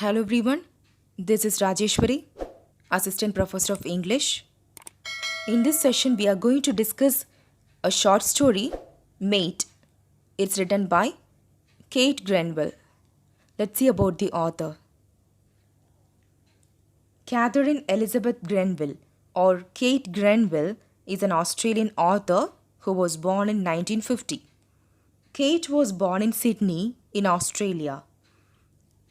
Hello everyone, this is Rajeshwari, Assistant Professor of English. In this session, we are going to discuss a short story, Mate. It's written by Kate Grenville. Let's see about the author. Catherine Elizabeth Grenville, or Kate Grenville, is an Australian author who was born in 1950. Kate was born in Sydney, in Australia.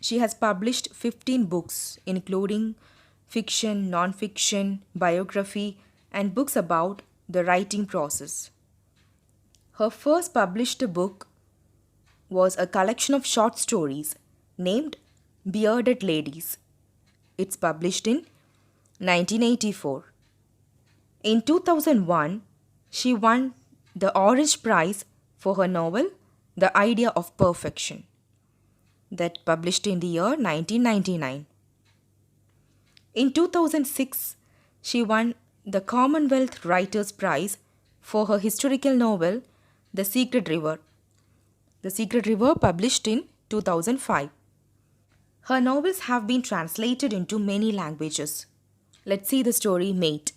She has published 15 books, including fiction, non fiction, biography, and books about the writing process. Her first published book was a collection of short stories named Bearded Ladies. It's published in 1984. In 2001, she won the Orange Prize for her novel The Idea of Perfection, that published in the year 1999. In 2006, she won the Commonwealth Writers' Prize for her historical novel The Secret River. The Secret River published in 2005. Her novels have been translated into many languages. Let's see the story Mate.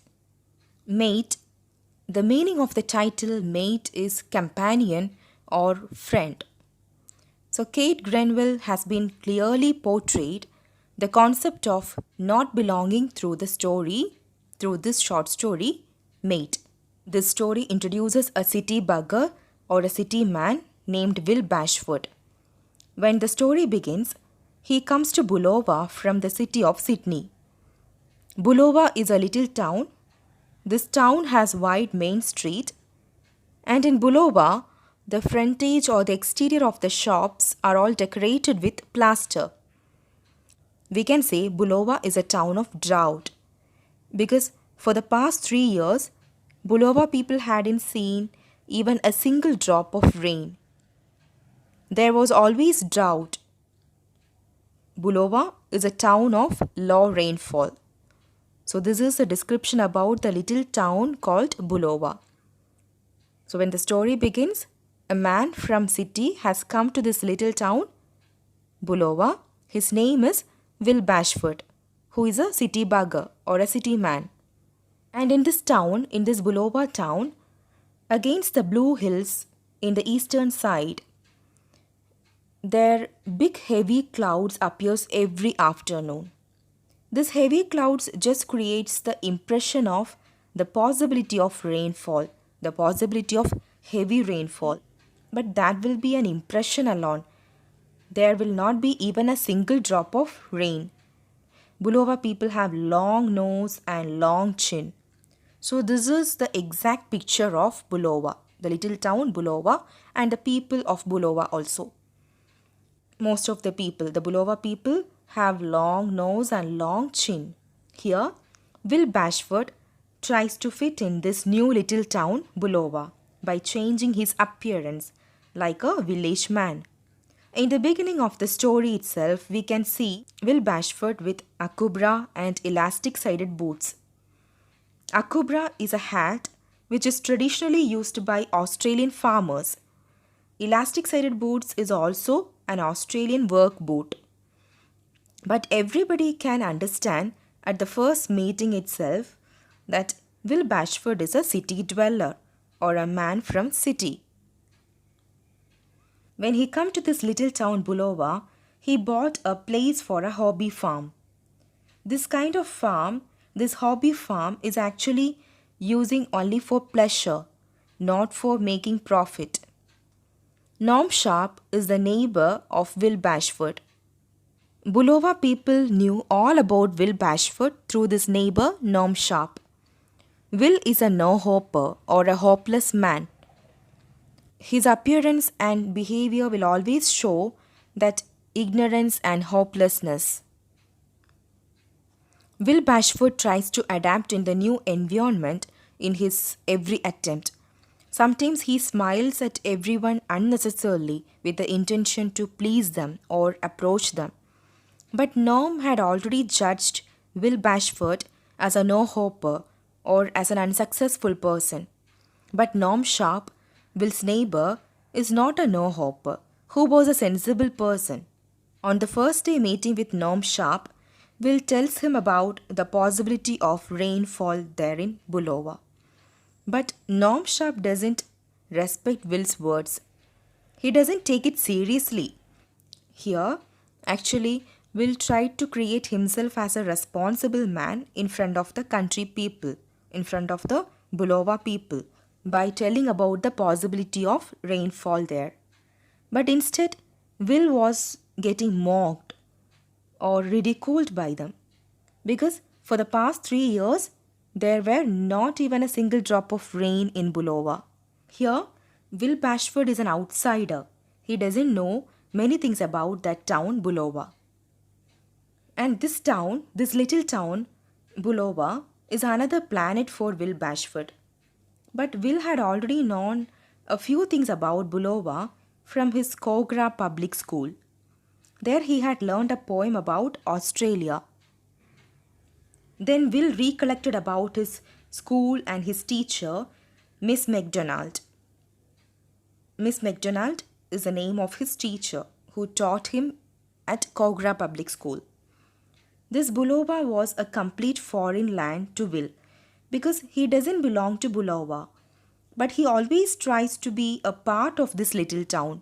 Mate, the meaning of the title Mate is companion or friend. So Kate Grenville has been clearly portrayed the concept of not belonging through this short story, Mate. This story introduces a city bugger or a city man named Will Bashford. When the story begins, he comes to Bulova from the city of Sydney. Bulova is a little town. This town has wide main street, and in Bulova, the frontage or the exterior of the shops are all decorated with plaster. We can say Bulova is a town of drought because for the past 3 years, Bulova people hadn't seen even a single drop of rain. There was always drought. Bulova is a town of low rainfall. So this is a description about the little town called Bulova. So when the story begins, a man from city has come to this little town, Bulova. His name is Will Bashford, who is a city bugger or a city man. And in this town, in this Bulova town, against the blue hills in the eastern side, there big heavy clouds appears every afternoon. This heavy clouds just creates the impression of the possibility of rainfall, the possibility of heavy rainfall. But that will be an impression alone. There will not be even a single drop of rain. Bulova people have long nose and long chin. So this is the exact picture of Bulova, the little town Bulova, and the people of Bulova also. Most of the people, the Bulova people, have long nose and long chin. Here, Will Bashford tries to fit in this new little town Bulova by changing his appearance like a village man. In the beginning of the story itself, we can see Will Bashford with a kubra and elastic-sided boots. A kubra is a hat which is traditionally used by Australian farmers. Elastic-sided boots is also an Australian work boot. But everybody can understand at the first meeting itself that Will Bashford is a city dweller or a man from city. When he come to this little town Bulova, he bought a place for a hobby farm. This kind of farm, this hobby farm is actually using only for pleasure, not for making profit. Norm Sharp is the neighbor of Will Bashford. Bulova people knew all about Will Bashford through this neighbor Norm Sharp. Will is a no-hoper or a hopeless man. His appearance and behavior will always show that ignorance and hopelessness. Will Bashford tries to adapt in the new environment in his every attempt. Sometimes he smiles at everyone unnecessarily with the intention to please them or approach them. But Norm had already judged Will Bashford as a no-hoper or as an unsuccessful person. But Norm Sharp, Will's neighbor, is not a no-hoper, who was a sensible person. On the first day meeting with Norm Sharp, Will tells him about the possibility of rainfall there in Bulova. But Norm Sharp doesn't respect Will's words. He doesn't take it seriously. Here, actually, Will tried to create himself as a responsible man in front of the country people, in front of the Bulova people, by telling about the possibility of rainfall there. But instead, Will was getting mocked or ridiculed by them because for the past 3 years, there were not even a single drop of rain in Bulova. Here, Will Bashford is an outsider. He doesn't know many things about that town, Bulova. And this town, this little town, Bulova, is another planet for Will Bashford. But Will had already known a few things about Bulova from his Kogra public school. There he had learned a poem about Australia. Then Will recollected about his school and his teacher, Miss MacDonald. Miss MacDonald is the name of his teacher who taught him at Kogra Public School. This Bulova was a complete foreign land to Will because he doesn't belong to Bulova, but he always tries to be a part of this little town.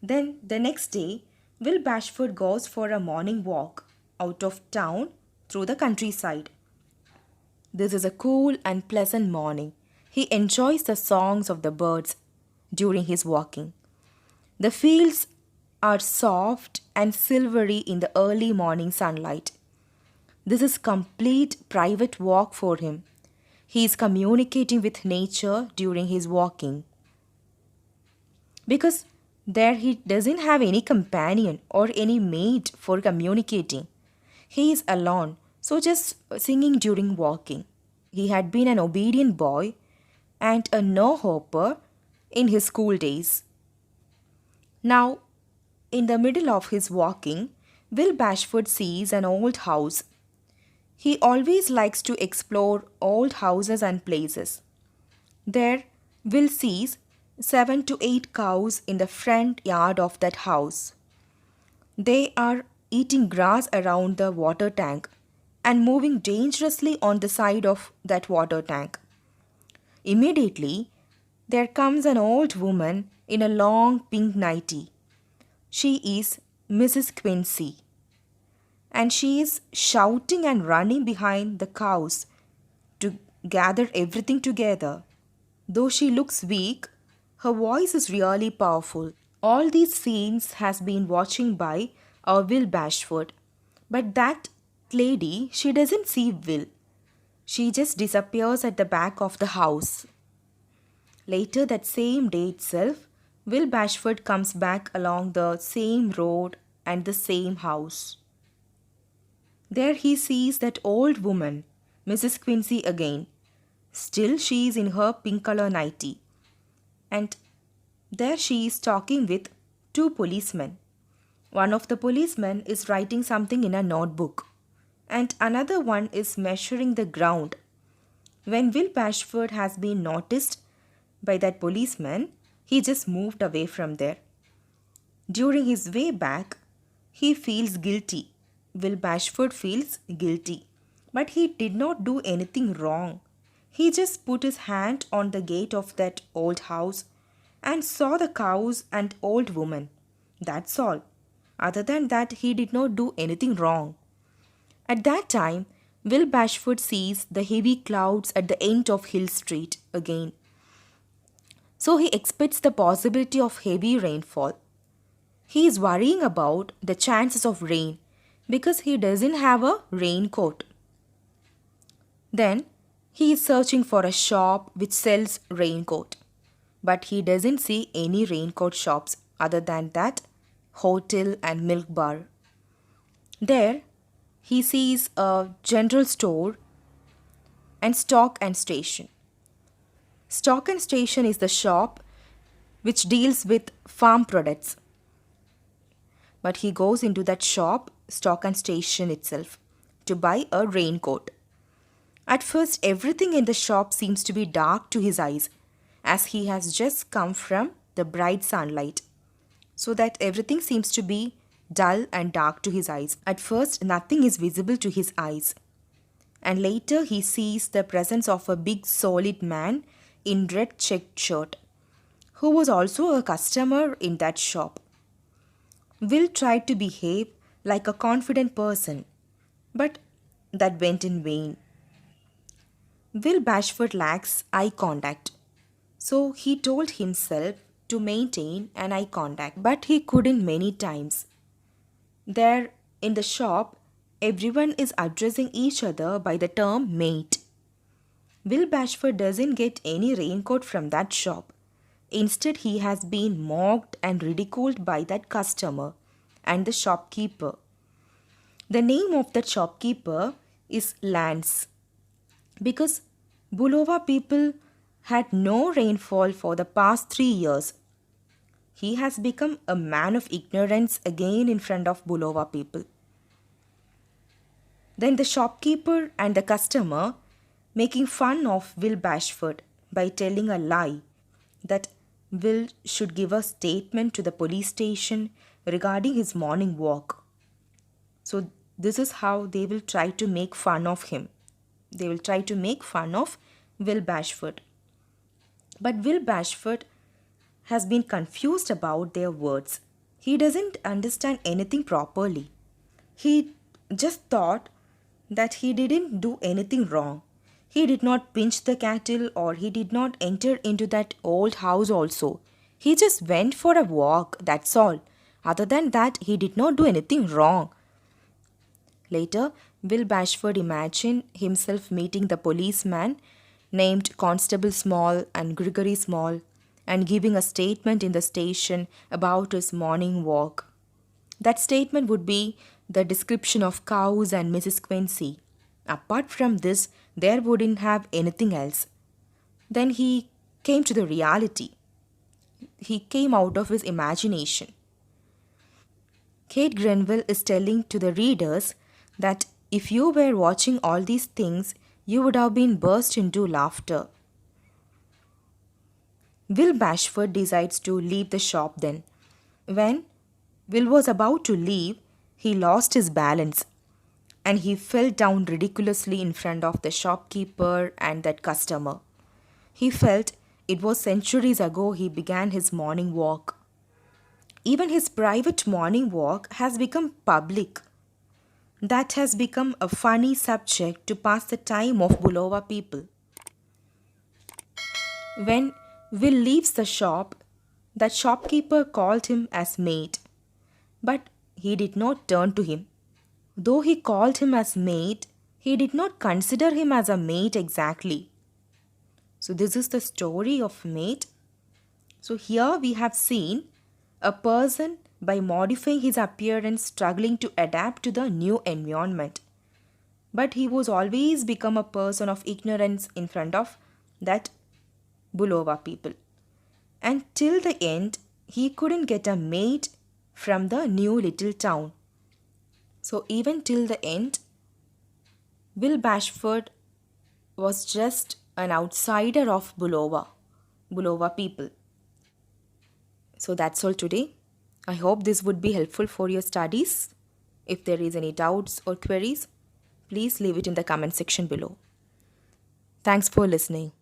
Then the next day, Will Bashford goes for a morning walk out of town through the countryside. This is a cool and pleasant morning. He enjoys the songs of the birds during his walking. The fields are soft and silvery in the early morning sunlight. This is complete private walk for him. He is communicating with nature during his walking. Because there he doesn't have any companion or any mate for communicating. He is alone, so just singing during walking. He had been an obedient boy and a no-hopper in his school days. Now, in the middle of his walking, Will Bashford sees an old house. He always likes to explore old houses and places. There, Will sees 7 to 8 cows in the front yard of that house. They are eating grass around the water tank and moving dangerously on the side of that water tank. Immediately, there comes an old woman in a long pink nightie. She is Mrs. Quincy, and she is shouting and running behind the cows to gather everything together. Though she looks weak, her voice is really powerful. All these scenes has been watching by our Will Bashford. But that lady, she doesn't see Will. She just disappears at the back of the house. Later that same day itself, Will Bashford comes back along the same road and the same house. There he sees that old woman, Mrs. Quincy again. Still she is in her pink color nightie. And there she is talking with 2 policemen. One of the policemen is writing something in a notebook, and another one is measuring the ground. When Will Bashford has been noticed by that policeman, he just moved away from there. During his way back, he feels guilty. Will Bashford feels guilty. But he did not do anything wrong. He just put his hand on the gate of that old house and saw the cows and old woman. That's all. Other than that, he did not do anything wrong. At that time, Will Bashford sees the heavy clouds at the end of Hill Street again. So he expects the possibility of heavy rainfall. He is worrying about the chances of rain because he doesn't have a raincoat. Then he is searching for a shop which sells raincoat. But he doesn't see any raincoat shops other than that hotel and milk bar. There he sees a general store and stock and station. Stock and station is the shop which deals with farm products. But he goes into that shop, stock and station itself, to buy a raincoat. At first, everything in the shop seems to be dark to his eyes, as he has just come from the bright sunlight. so that everything seems to be dull and dark to his eyes. At first, nothing is visible to his eyes. And later, he sees the presence of a big solid man in red checked shirt, who was also a customer in that shop. Will tried to behave like a confident person, but that went in vain. Will Bashford lacks eye contact, so he told himself to maintain an eye contact, but he couldn't many times. There in the shop, everyone is addressing each other by the term mate. Will Bashford doesn't get any raincoat from that shop. Instead, he has been mocked and ridiculed by that customer and the shopkeeper. The name of that shopkeeper is Lance, because Bulova people had no rainfall for the past 3 years. He has become a man of ignorance again in front of Bulova people. Then the shopkeeper and the customer making fun of Will Bashford by telling a lie that Will should give a statement to the police station regarding his morning walk. So this is how they will try to make fun of him. They will try to make fun of Will Bashford. But Will Bashford has been confused about their words. He doesn't understand anything properly. He just thought that he didn't do anything wrong. He did not pinch the cattle or he did not enter into that old house also. He just went for a walk, that's all. Other than that, he did not do anything wrong. Later, Will Bashford imagined himself meeting the policeman named Constable Small and Gregory Small and giving a statement in the station about his morning walk. That statement would be the description of cows and Mrs. Quincy. Apart from this, there wouldn't have anything else. Then he came to the reality. He came out of his imagination. Kate Grenville is telling to the readers that if you were watching all these things, you would have been burst into laughter. Will Bashford decides to leave the shop then. When Will was about to leave, he lost his balance and he fell down ridiculously in front of the shopkeeper and that customer. He felt it was centuries ago he began his morning walk. Even his private morning walk has become public. That has become a funny subject to pass the time of Bulova people. When Will leaves the shop, that shopkeeper called him as mate, but he did not turn to him. Though he called him as mate, he did not consider him as a mate exactly. So this is the story of mate. So here we have seen a person by modifying his appearance struggling to adapt to the new environment. But he was always become a person of ignorance in front of that Bulova people. And till the end, he couldn't get a mate from the new little town. So even till the end, Will Bashford was just an outsider of Bulova people. So that's all today. I hope this would be helpful for your studies. If there is any doubts or queries, please leave it in the comment section below. Thanks for listening.